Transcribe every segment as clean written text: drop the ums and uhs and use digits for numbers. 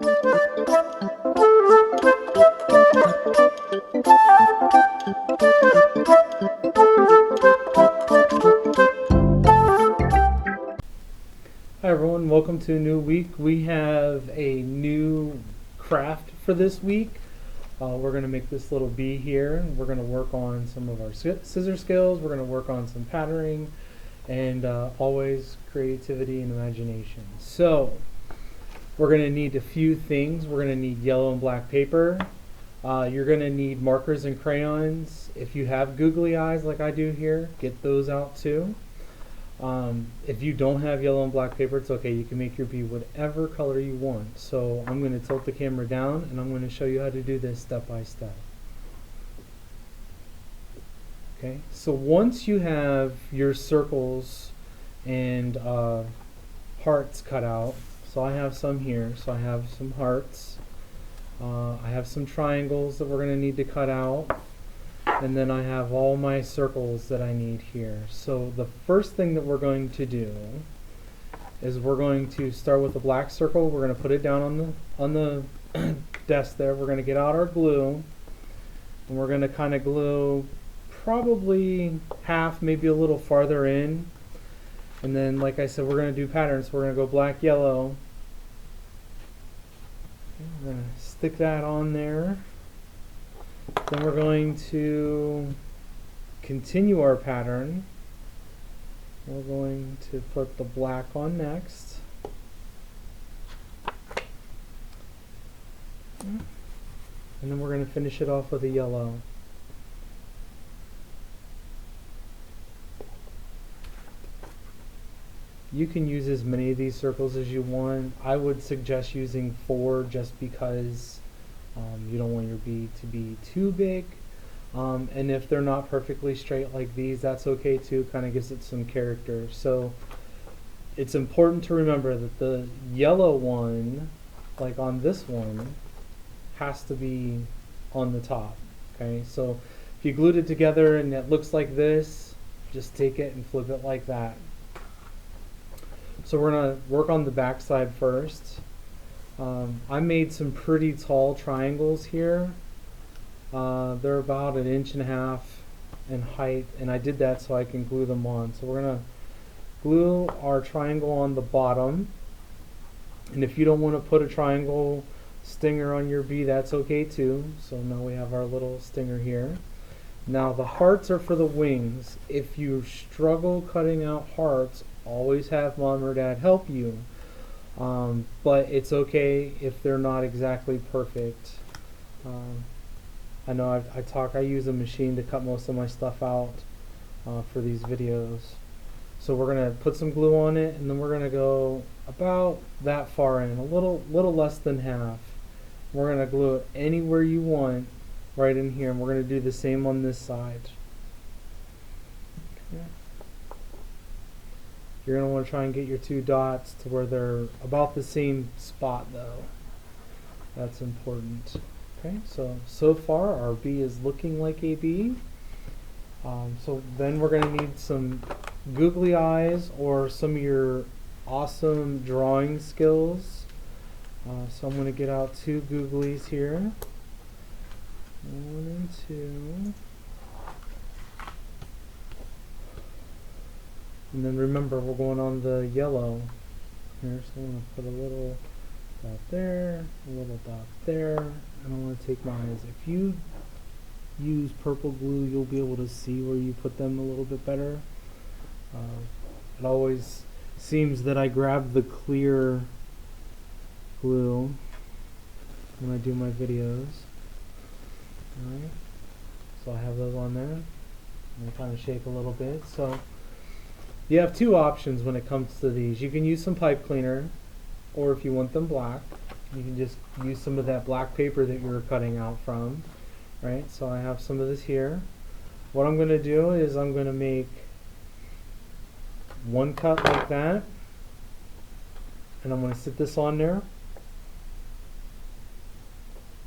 Hi everyone, welcome to a new week. We have a new craft for this week. We're going to make this little bee here. We're going to work on some of our scissor skills. We're going to work on some patterning and always creativity and imagination. So we're going to need a few things. We're going to need yellow and black paper. You're going to need markers and crayons. If you have googly eyes like I do here, get those out too. If you don't have yellow and black paper, it's okay. You can make your bee whatever color you want. So I'm going to tilt the camera down and I'm going to show you how to do this step by step. Okay, so once you have your circles and hearts cut out, so I have some here, so I have some hearts, I have some triangles that we're going to need to cut out, and then I have all my circles that I need here. So the first thing that we're going to do is we're going to start with a black circle. We're going to put it down on the desk there. We're going to get out our glue, and we're going to kind of glue probably half, maybe a little farther in. And then, like I said, we're going to do patterns. So we're going to go black, yellow. Okay, we're going to stick that on there. Then we're going to continue our pattern. We're going to put the black on next. And then we're going to finish it off with a yellow. You can use as many of these circles as you want. I would suggest using 4 just because you don't want your bee to be too big. And if they're not perfectly straight like these, that's okay too. Kind of gives it some character. So it's important to remember that the yellow one, like on this one, has to be on the top. Okay, so if you glued it together and it looks like this, just take it and flip it like that. So we're going to work on the back side first. I made some pretty tall triangles here. They're about 1.5 inches in height, and I did that so I can glue them on. So we're going to glue our triangle on the bottom. And if you don't want to put a triangle stinger on your bee, that's okay too. So now we have our little stinger here. Now the hearts are for the wings. If you struggle cutting out hearts, always have mom or dad help you. But it's okay if they're not exactly perfect. I know I use a machine to cut most of my stuff out for these videos. So we're going to put some glue on it, and then we're going to go about that far in, a little less than half. We're going to glue it anywhere you want right in here, and we're going to do the same on this side. Okay. You're going to want to try and get your 2 dots to where they're about the same spot though. That's important. Okay, so far our bee is looking like a bee. So then we're going to need some googly eyes or some of your awesome drawing skills. So I'm going to get out 2 googlies here. 1 and 2. And then remember, we're going on the yellow here, so I'm going to put a little dot there, a little dot there, and I'm going to take my eyes. If you use purple glue, you'll be able to see where you put them a little bit better. It always seems that I grab the clear glue when I do my videos. Alright, so I have those on there. I'm going to kind of shake a little bit. So you have 2 options when it comes to these. You can use some pipe cleaner, or if you want them black, you can just use some of that black paper that you were cutting out from. Right, so I have some of this here. What I'm going to do is I'm going to make 1 cut like that, and I'm going to sit this on there,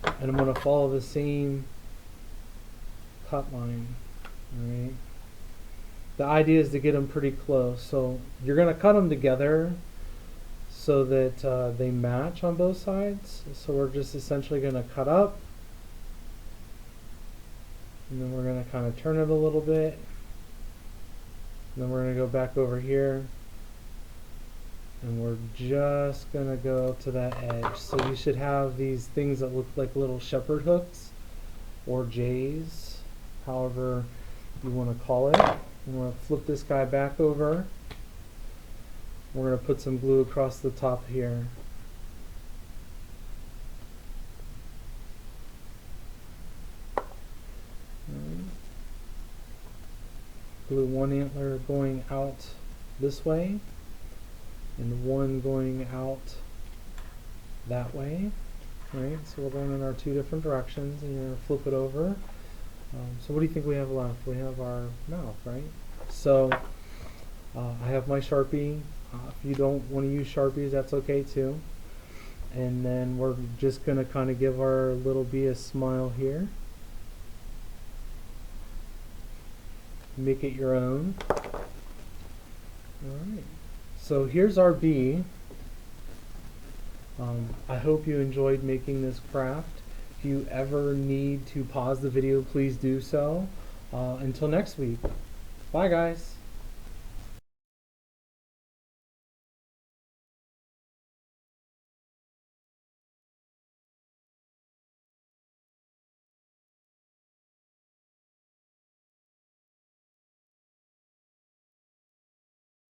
and I'm going to follow the same cut line. Alright. The idea is to get them pretty close. So you're going to cut them together so that they match on both sides. So we're just essentially going to cut up, and then we're going to kind of turn it a little bit, and then we're going to go back over here, and we're just going to go to that edge. So you should have these things that look like little shepherd hooks or J's, however you want to call it. I'm going to flip this guy back over. We're going to put some glue across the top here. Glue one antler going out this way and one going out that way. Right, so we're going in our two different directions, and you're going to flip it over. So what do you think we have left? We have our mouth, right? So I have my Sharpie. If you don't want to use Sharpies, that's okay too. And then we're just going to kind of give our little bee a smile here. Make it your own. Alright, so here's our bee. I hope you enjoyed making this craft. If you ever need to pause the video, please do so. Until next week. Bye guys.